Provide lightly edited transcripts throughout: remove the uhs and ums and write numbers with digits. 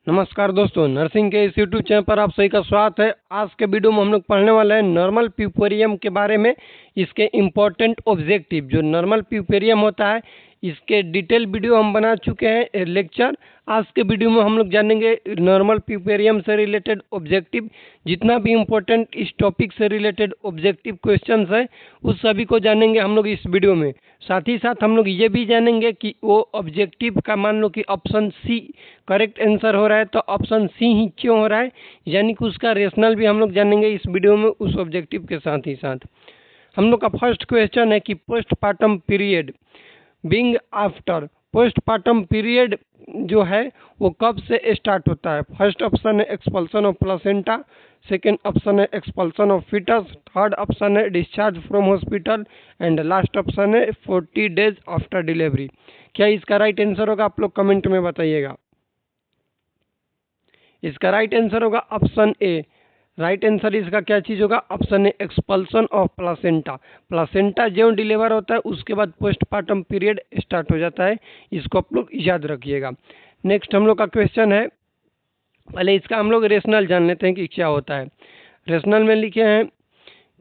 नमस्कार दोस्तों, नर्सिंग के इस यूट्यूब चैनल पर आप सभी का स्वागत है। आज के वीडियो में हम लोग पढ़ने वाले हैं नॉर्मल प्यूपेरियम के बारे में, इसके इम्पोर्टेंट ऑब्जेक्टिव। जो नॉर्मल प्यूपेरियम होता है इसके डिटेल वीडियो हम बना चुके हैं लेक्चर। आज के वीडियो में हम लोग जानेंगे नॉर्मल प्यूपेरियम से रिलेटेड ऑब्जेक्टिव। जितना भी इम्पोर्टेंट इस टॉपिक से रिलेटेड ऑब्जेक्टिव क्वेश्चंस है उस सभी को जानेंगे हम लोग इस वीडियो में। साथ ही साथ हम लोग ये भी जानेंगे कि वो ऑब्जेक्टिव का मान लो कि ऑप्शन सी करेक्ट आंसर हो रहा है तो ऑप्शन सी ही क्यों हो रहा है, यानी कि उसका रेशनल भी हम लोग जानेंगे इस वीडियो में उस ऑब्जेक्टिव के साथ ही साथ। हम लोग का फर्स्ट क्वेश्चन है कि postpartum period being after. Postpartum period जो है वो कब से स्टार्ट होता है। फर्स्ट ऑप्शन है expulsion of placenta, second option है expulsion of foetus, third option है discharge from hospital and last option है 40 डेज आफ्टर डिलीवरी। क्या इसका राइट आंसर होगा, आप लोग कमेंट में बताइएगा। इसका राइट आंसर होगा ऑप्शन ए। राइट आंसर इसका क्या चीज़ होगा, option A expulsion of placenta. Placenta जो डिलीवर होता है उसके बाद पोस्टपार्टम पीरियड स्टार्ट हो जाता है, इसको आप लोग याद रखिएगा। नेक्स्ट हम लोग का क्वेश्चन है, पहले इसका हम लोग रेशनल जान लेते हैं कि क्या होता है। रेशनल में लिखे हैं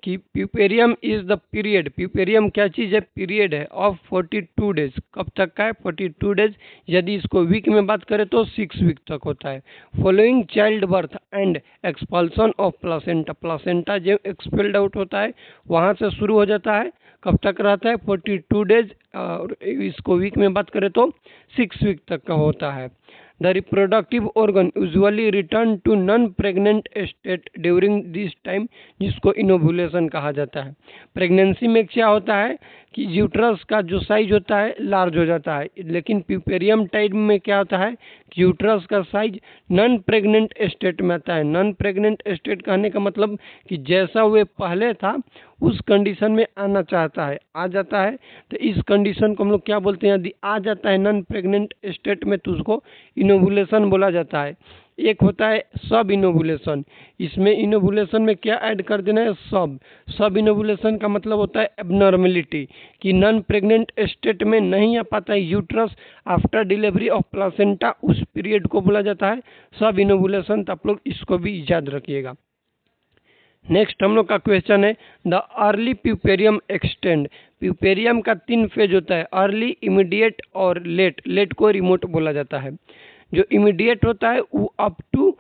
कि puerperium is the period. Puerperium क्या चीज़ है, पीरियड है ऑफ 42 डेज। कब तक का है, 42 डेज। यदि इसको वीक में बात करें तो 6 वीक तक होता है। Following child birth and expulsion of placenta. Placenta जो एक्सपेल्ड आउट होता है वहाँ से शुरू हो जाता है, कब तक रहता है, 42 डेज। और इसको वीक में बात करें तो 6 वीक तक का होता है। The reproductive organ usually return to non-pregnant state during this time, जिसको इनोवुलेशन कहा जाता है। प्रेगनेंसी में क्या होता है कि यूट्रस का जो साइज होता है लार्ज हो जाता है, लेकिन प्यूपेरियम टाइम में क्या होता है कि यूट्रस का साइज नॉन प्रेग्नेंट स्टेट में आता है। नॉन प्रेग्नेंट स्टेट कहने का मतलब कि जैसा वे पहले था उस कंडीशन में आना चाहता है, आ जाता है। तो इस कंडीशन को हम लोग क्या बोलते हैं, यदि आ जाता है नॉन प्रेग्नेंट स्टेट में तो उसको इनोवुलेशन बोला जाता है। एक होता है सब इनोवुलेशन। इसमें इनोवुलेशन में क्या ऐड कर देना है, सब इनोवुलेशन का मतलब होता है एबनॉर्मेलिटी, कि नॉन प्रेग्नेंट स्टेट में नहीं आ पाता है uterus after delivery of placenta, उस पीरियड को बोला जाता है सब इनोवुलेशन। तो आप लोग इसको भी याद रखिएगा। नेक्स्ट हम लोग का क्वेश्चन है the early puerperium extend. Puerperium का 3 फेज होता है, अर्ली, इमीडिएट और लेट। लेट को रिमोट बोला जाता है। जो इमीडिएट होता है वो अप टू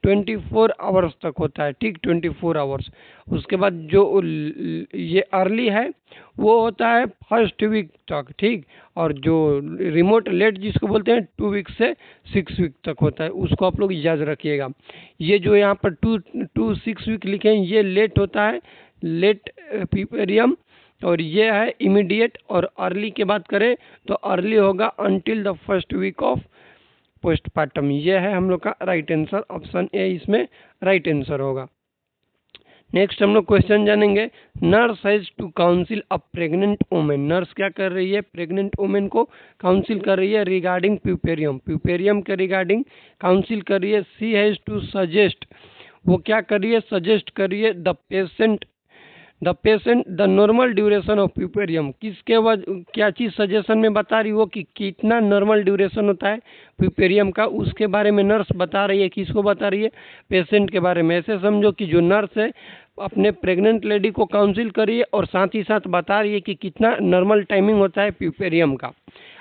24 आवर्स तक होता है, ठीक, 24 आवर्स। उसके बाद जो ये अर्ली है वो होता है फर्स्ट वीक तक, ठीक। और जो रिमोट लेट जिसको बोलते हैं 2 वीक से 6 वीक तक होता है, उसको आप लोग याद रखिएगा। ये जो यहाँ पर 2 6 वीक लिखे हैं ये लेट होता है, लेट प्यूपेरियम। और ये है इमीडिएट। और अर्ली की बात करें तो अर्ली होगा until the first week of postpartum. ये है हम लोग का राइट आंसर, ऑप्शन ए इसमें राइट आंसर होगा। नेक्स्ट हम लोग क्वेश्चन जानेंगे, nurse has to counsel a pregnant women. Nurse क्या कर रही है, प्रेग्नेंट वुमेन को काउंसिल कर रही है रिगार्डिंग प्यूपेरियम। प्यूपेरियम के रिगार्डिंग काउंसिल कर रही है। सी हैज टू सजेस्ट, वो क्या कर रही है, सजेस्ट कर रही है the patient the normal duration of puerperium. किसके बाद क्या चीज़ सजेशन में बता रही हो कि कितना नॉर्मल ड्यूरेशन होता है प्यूपेरियम का, उसके बारे में नर्स बता रही है। किसको बता रही है, पेशेंट के बारे में। ऐसे समझो कि जो नर्स है अपने प्रेग्नेंट लेडी को काउंसिल करिए और साथ ही साथ बता रही है कि कितना नॉर्मल टाइमिंग होता है प्यूपेरियम का।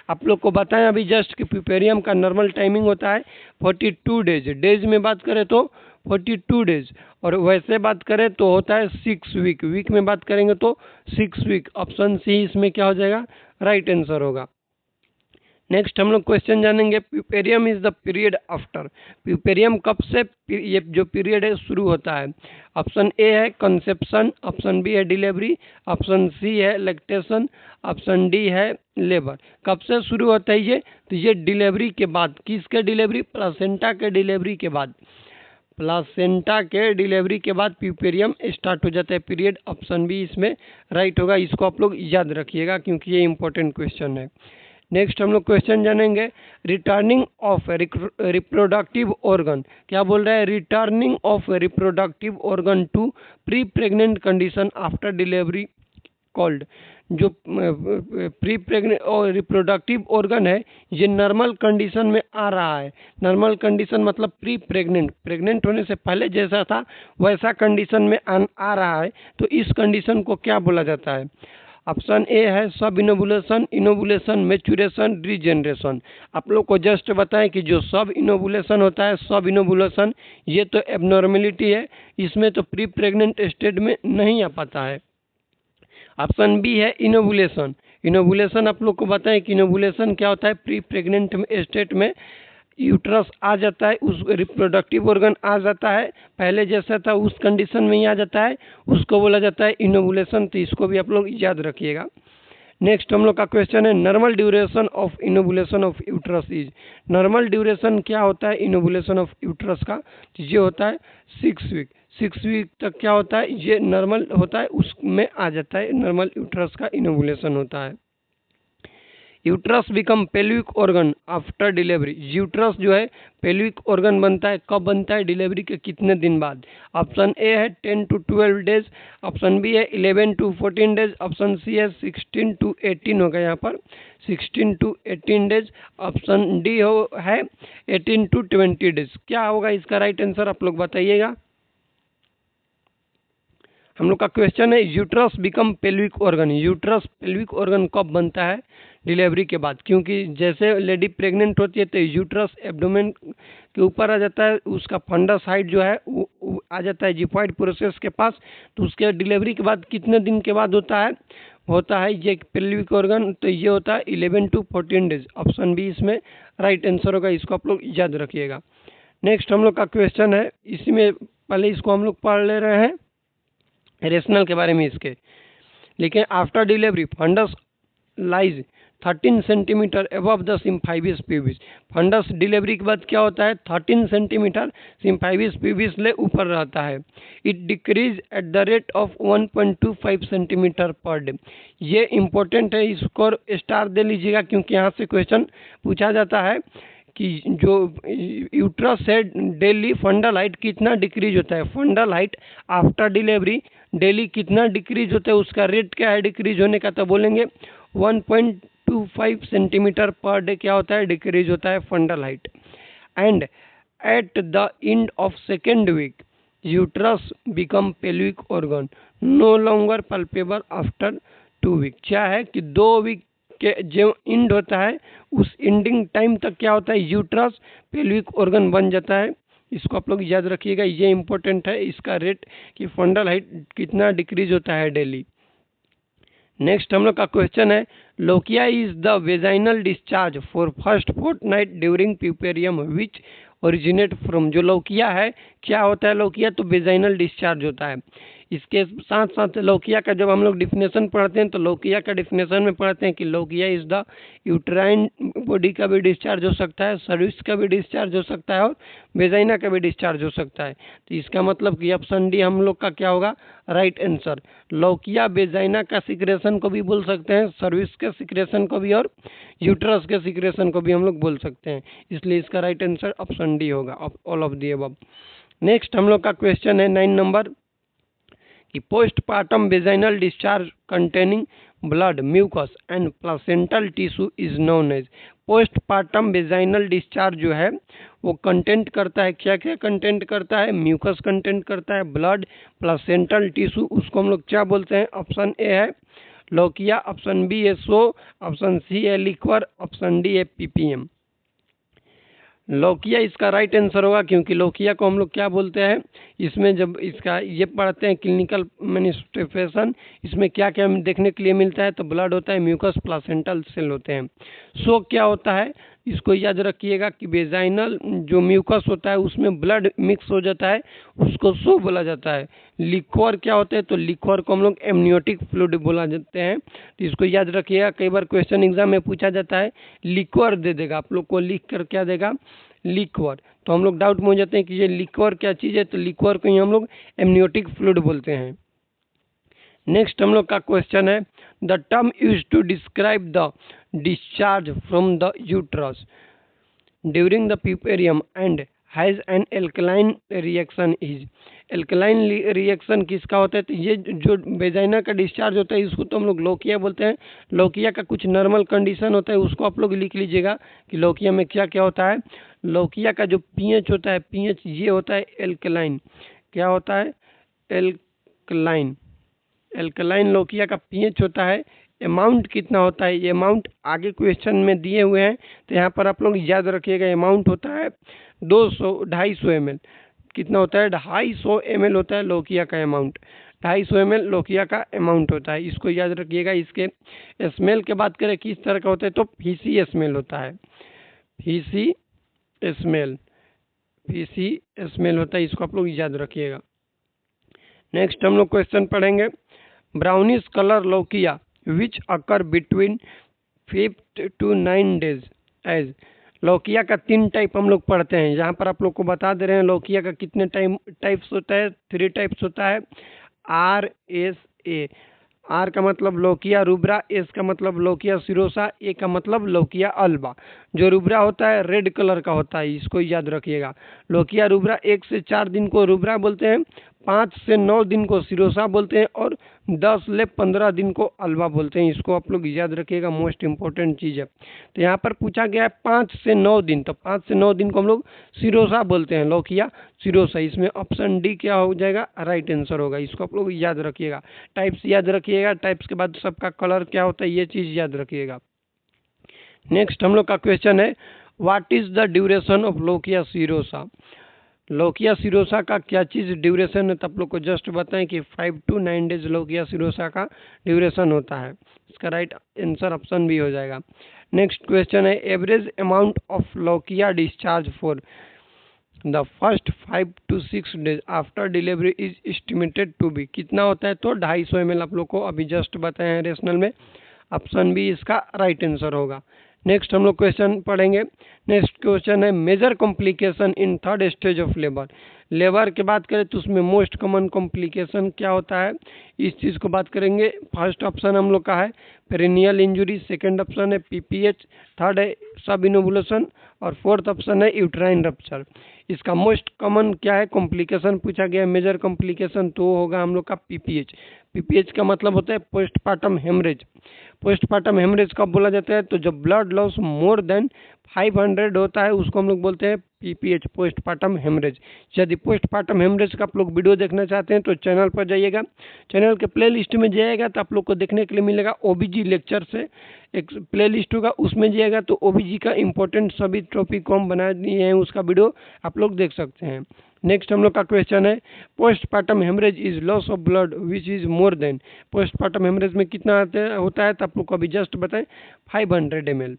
आप लोग को बताएं अभी जस्ट कि प्यूपेरियम का नॉर्मल टाइमिंग होता है 42 डेज। डेज में बात करें तो 42 डेज, और वैसे बात करें तो होता है 6 वीक। वीक में बात करेंगे तो 6 वीक। ऑप्शन सी इसमें क्या हो जाएगा, राइट आंसर होगा। नेक्स्ट हम लोग क्वेश्चन जानेंगे, puerperium is the period after. Puerperium कब से ये जो पीरियड है शुरू होता है। ऑप्शन ए है कंसेप्शन, ऑप्शन बी है डिलीवरी, ऑप्शन सी है लैक्टेशन, ऑप्शन डी है लेबर। कब से शुरू होता है ये, तो ये डिलीवरी के बाद। किसके डिलीवरी, प्लासेंटा के डिलीवरी के बाद। प्लासेंटा के डिलीवरी के बाद प्यूपेरियम स्टार्ट हो जाता है पीरियड। ऑप्शन बी इसमें राइट होगा, इसको आप लोग याद रखिएगा क्योंकि ये इंपॉर्टेंट क्वेश्चन है। नेक्स्ट हम लोग क्वेश्चन जानेंगे, रिटर्निंग ऑफ रिप्रोडक्टिव ऑर्गन। क्या बोल रहा है, returning of reproductive organ to pre pregnant condition after delivery called. जो प्री प्रेग्नेंट और रिप्रोडक्टिव ऑर्गन है ये नॉर्मल कंडीशन में आ रहा है। नॉर्मल कंडीशन मतलब प्री प्रेग्नेंट, प्रेग्नेंट होने से पहले जैसा था वैसा कंडीशन में आ रहा है, तो इस कंडीशन को क्या बोला जाता है? ऑप्शन ए है सब इनोबुलेशन, इनोबुलेशन, मैच्योरेशन, रीजेनरेशन। आप लोग को जस्ट बताएं कि जो सब इनोबुलेशन होता है, सब इनोबुलेशन ये तो एबनॉर्मेलिटी है, इसमें तो प्री प्रेग्नेंट स्टेट में नहीं आ पाता है। ऑप्शन बी है इनोबुलेशन। इनोबुलेशन आप लोग को बताएं कि इनोबुलेशन क्या होता है? प्री प्रेग्नेंट स्टेट में यूट्रस आ जाता है, उस रिप्रोडक्टिव ऑर्गन आ जाता है, पहले जैसा था उस कंडीशन में ही आ जाता है, उसको बोला जाता है इनोबुलेशन। तो इसको भी आप लोग याद रखिएगा। नेक्स्ट हम लोग का क्वेश्चन है normal duration of involution of uterus is. Normal duration क्या होता है इनोबुलेशन ऑफ यूट्रस का? तो ये होता है 6 वीक। 6 वीक तक क्या होता है? ये नॉर्मल होता है, उसमें आ जाता है, नॉर्मल यूट्रस का इनोबुलेशन होता है। Uterus become pelvic organ after delivery. Uterus जो है पेल्विक ऑर्गन बनता है, कब बनता है? डिलीवरी के कितने दिन बाद? ऑप्शन ए है 10 to 12 डेज, ऑप्शन बी है 11 to 14 डेज, ऑप्शन सी है 16 to 18 होगा यहाँ पर 16 to 18 डेज, ऑप्शन डी है 18 to 20 डेज। क्या होगा इसका राइट आंसर आप लोग बताइएगा। हम लोग का क्वेश्चन है uterus become pelvic organ. Uterus pelvic organ कब बनता है? डिलीवरी के बाद, क्योंकि जैसे लेडी प्रेग्नेंट होती है तो यूट्रस एब्डोमेन के ऊपर आ जाता है, उसका फंडस हाइट जो है वो आ जाता है जिफॉइड प्रोसेस के पास। तो उसके डिलीवरी के बाद कितने दिन के बाद होता है ये पेल्विक ऑर्गन? तो ये होता है 11 to 14 डेज। ऑप्शन बी इसमें राइट आंसर होगा, इसको आप लोग याद रखिएगा। नेक्स्ट हम लोग का क्वेश्चन है, इसमें पहले इसको हम लोग पढ़ ले रहे हैं रेशनल के बारे में इसके। लेकिन after delivery fundus lies 13 centimetre above the symphysis pubis. Fundus delivery के बाद क्या होता है? 13 सेंटीमीटर सिम्फाइविस प्यूबिस ले ऊपर रहता है। It decrease at the rate of 1.25 centimetre per day. ये इंपॉर्टेंट है, इसको स्टार दे लीजिएगा, क्योंकि यहाँ से क्वेश्चन पूछा जाता है कि जो यूट्रस है डेली फंडल हाइट कितना डिक्रीज होता है। Fundal height after delivery daily कितना डिक्रीज होता है, उसका रेट क्या है डिक्रीज होने का? तो बोलेंगे 1.25 सेंटीमीटर पर डे क्या होता है? डिक्रीज होता है fundal height. And at the end of second week uterus become pelvic organ no longer palpable after 2 week. क्या है कि 2 वीक के जो इंड होता है उस इंडिंग टाइम तक क्या होता है? यूट्रस पेल्विक ऑर्गन बन जाता है। इसको आप लोग याद रखिएगा, ये इंपॉर्टेंट है, इसका रेट कि फंडल हाइट कितना डिक्रीज होता है डेली। नेक्स्ट हम लोग का क्वेश्चन है lochia is the vaginal discharge for first fortnight during puerperium which originate from. जो लौकिया है क्या होता है? लौकिया तो वेजाइनल डिस्चार्ज होता है। इसके साथ साथ लौकिया का जब हम लोग डिफिनेशन पढ़ते हैं तो लौकिया का डिफिनेशन में पढ़ते हैं कि लौकिया इज द यूट्राइन बॉडी का भी डिस्चार्ज हो सकता है, सर्विस का भी डिस्चार्ज हो सकता है और वेजाइना का भी डिस्चार्ज हो सकता है। तो इसका मतलब कि ऑप्शन डी हम लोग का क्या होगा? Right answer. लौकिया वेजाइना का सिक्रेशन को भी बोल सकते हैं, सर्विस के सिक्रेशन को भी और यूट्रस के सिक्रेशन को भी हम लोग बोल सकते हैं, इसलिए इसका राइट आंसर ऑप्शन डी होगा, all of the above. Next हम लोग का क्वेश्चन है 9 नंबर कि postpartum vaginal discharge containing blood mucus and placental tissue is known as. Postpartum vaginal discharge जो है वो कंटेंट करता है, क्या क्या कंटेंट करता है? म्यूकस कंटेंट करता है, ब्लड, प्लासेंटल टिश्यू, उसको हम लोग क्या बोलते हैं? ऑप्शन ए है लौकिया, ऑप्शन बी है सो, ऑप्शन सी है लिक्वर, ऑप्शन डी है पीपीएम। लौकिया इसका राइट आंसर होगा, क्योंकि लौकिया को हम लोग क्या बोलते हैं? इसमें जब इसका ये पढ़ते हैं क्लिनिकल मैनिफेस्टेशन, इसमें क्या क्या देखने के लिए मिलता है? तो ब्लड होता है, म्यूकस, प्लासेंटल सेल होते हैं। सो क्या होता है? इसको याद रखिएगा कि वेजाइनल जो म्यूकस होता है उसमें ब्लड मिक्स हो जाता है, उसको सो बोला जाता है। लिक्वर क्या होता है? तो लिक्वर को हम लोग एमनियोटिक फ्लूइड बोला जाते हैं। तो इसको याद रखिएगा, कई बार क्वेश्चन एग्जाम में पूछा जाता है, लिक्वर दे देगा आप लोग को, लिख कर क्या देगा? लिक्वर। तो हम लोग डाउट में हो जाते हैं कि ये लिक्वर क्या चीज़ है, तो लिक्वर को ही हम लोग एमनियोटिक फ्लूइड बोलते हैं। नेक्स्ट हम लोग का क्वेश्चन है the term use to describe the discharge from the uterus during the puerperium and has an alkaline reaction is. Alkaline reaction किसका होता है? तो ये जो वेजाइना का डिस्चार्ज होता है इसको तो हम लोग लौकिया बोलते हैं। लौकिया का कुछ नॉर्मल कंडीशन होता है उसको आप लोग लिख लीजिएगा कि लौकिया में क्या क्या होता है। लौकिया का जो पीएच होता है, पीएच ये होता है एल्कलाइन। क्या होता है? एल्कलाइन। एल्कलाइन लौकिया का पीएच होता है। अमाउंट कितना होता है? ये अमाउंट आगे क्वेश्चन में दिए हुए हैं, तो यहाँ पर आप लोग याद रखिएगा। अमाउंट होता है 250 ml। कितना होता है? 250 ml होता है लौकिया का अमाउंट। 250 ml लौकिया का अमाउंट होता है, इसको याद रखिएगा। इसके स्मेल के बात करें किस तरह का होता है, तो फीसी स्मेल होता है। फीसी स्मेल, फीसी स्मेल होता है, इसको आप लोग याद रखिएगा। नेक्स्ट हम लोग क्वेश्चन पढ़ेंगे। Brownish colour lochia which occur between 5 to 9 days age. Lochia का 3 टाइप हम लोग पढ़ते हैं। यहाँ पर आप लोग को बता दे रहे हैं लौकिया का कितने टाइप्स होता है। 3 टाइप्स होता है। RSA। आर का मतलब लौकिया रूब्रा, एस का मतलब लौकिया सिरोसा, ए का मतलब लौकिया अल्बा। जो रूब्रा होता है रेड कलर का होता है, इसको याद रखिएगा। लौकिया रूब्रा 1 से 4 दिन को रूब्रा बोलते हैं, 5 से 9 दिन को सिरोसा बोलते हैं और 10 से 15 दिन को अल्बा बोलते हैं। इसको आप लोग याद रखिएगा, मोस्ट इंपॉर्टेंट चीज़ है। तो यहाँ पर पूछा गया है 5 से 9 दिन, तो 5 से 9 दिन को हम लोग सिरोसा बोलते हैं, लौकिया सिरोसा। इसमें ऑप्शन डी क्या हो जाएगा? राइट आंसर होगा। इसको आप लोग याद रखिएगा। टाइप्स याद रखिएगा, टाइप्स के बाद सबका कलर क्या होता है ये चीज़ याद रखिएगा। नेक्स्ट हम लोग का क्वेश्चन है, what is the duration of lochia serosa. Lochia serosa का क्या चीज़ ड्यूरेशन है, तो आप लोग को जस्ट बताएं कि 5 to 9 डेज लौकिया सिरोसा का ड्यूरेशन होता है। इसका राइट आंसर ऑप्शन भी हो जाएगा। नेक्स्ट क्वेश्चन है, average amount of lochia discharge for the first 5 to 6 days after delivery is estimated to be. कितना होता है? तो 250 ml आप लोग को अभी जस्ट बताए हैं रेशनल में। ऑप्शन बी इसका राइट आंसर होगा। नेक्स्ट हम लोग क्वेश्चन पढ़ेंगे। नेक्स्ट क्वेश्चन है, major complication in 3rd stage of labour. Labour की बात करें तो उसमें मोस्ट कॉमन कॉम्प्लिकेशन क्या होता है, इस चीज़ को बात करेंगे। फर्स्ट ऑप्शन हम लोग का है पेरिनियल इंजुरी, सेकंड ऑप्शन है PPH, थर्ड है सब इनोवुलेशन और फोर्थ ऑप्शन है यूट्राइन रप्चर। इसका मोस्ट कॉमन क्या है कॉम्प्लिकेशन पूछा गया है, मेजर कॉम्प्लिकेशन, तो होगा हम लोग का PPH। PPH का मतलब होता है पोस्टपार्टम हेमरेज। पोस्टपार्टम हेमरेज कब बोला जाता है? तो जब ब्लड लॉस मोर देन 500 होता है उसको हम लोग बोलते हैं PPH, पोस्टपार्टम हेमरेज। यदि पोस्टपार्टम हेमरेज का आप लोग वीडियो देखना चाहते हैं तो चैनल पर जाइएगा, चैनल के प्ले लिस्ट में जाइएगा तो आप लोग को देखने के लिए मिलेगा OBG लेक्चर से एक प्ले लिस्ट होगा, उसमें जाइएगा तो OBG का इंपॉर्टेंट सभी टॉपिक को हम बना दिए हैं, उसका वीडियो आप लोग देख सकते हैं। नेक्स्ट हम लोग का क्वेश्चन है, postpartum haemorrhage is loss of blood which is more than. Postpartum haemorrhage में कितना होता है तो आप लोग को अभी जस्ट बताएं 500 ml।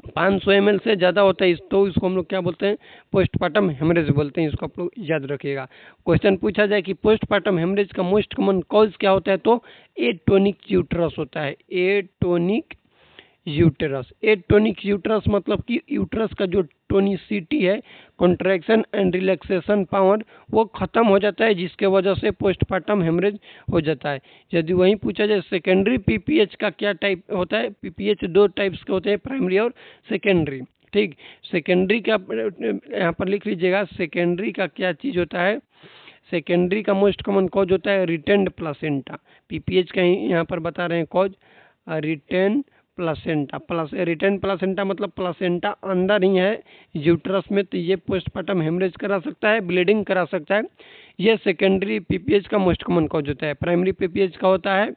500 ml से ज़्यादा होता है तो इसको हम लोग क्या बोलते हैं? पोस्टपार्टम हेमरेज बोलते हैं। इसको आप लोग याद रखिएगा। क्वेश्चन पूछा जाए कि पोस्टपार्टम हेमरेज का मोस्ट कॉमन कॉज क्या होता है, तो एटोनिक यूट्रस होता है। Atonic uterus. एटोनिक यूटेरस मतलब कि यूटेरस का जो टोनिसिटी है, कॉन्ट्रैक्शन एंड रिलैक्सेशन पावर, वो खत्म हो जाता है, जिसके वजह से पोस्टपार्टम हेमरेज हो जाता है। यदि वहीं पूछा जाए सेकेंडरी PPH का क्या टाइप होता है, PPH 2 टाइप्स के होते हैं, प्राइमरी और सेकेंडरी। ठीक, सेकेंडरी का यहाँ पर लिख लीजिएगा, सेकेंडरी का क्या चीज़ होता है? सेकेंडरी का मोस्ट कॉमन कॉज होता है रिटेन्ड प्लासेंटा। PPH का यहाँ पर बता रहे हैं cause retain placenta. Retain placenta मतलब प्लासेंटा अंदर ही है यूट्रस में, तो ये पोस्टपार्टम हेमरेज करा सकता है, ब्लीडिंग करा सकता है। ये सेकेंडरी PPH का मोस्ट कॉमन कॉज होता है। प्राइमरी PPH का होता है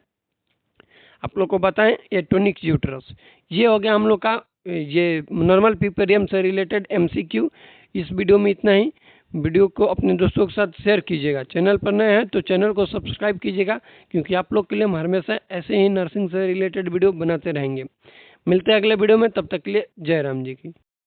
आप लोग को बताएं एटोनिक यूट्रस। ये हो गया हम लोग का ये नॉर्मल पिपेरियम से रिलेटेड MCQ। इस वीडियो में इतना ही। वीडियो को अपने दोस्तों के साथ शेयर कीजिएगा। चैनल पर नए हैं तो चैनल को सब्सक्राइब कीजिएगा, क्योंकि आप लोग के लिए हम हमेशा ऐसे ही नर्सिंग से रिलेटेड वीडियो बनाते रहेंगे। मिलते हैं अगले वीडियो में, तब तक के लिए जय राम जी की।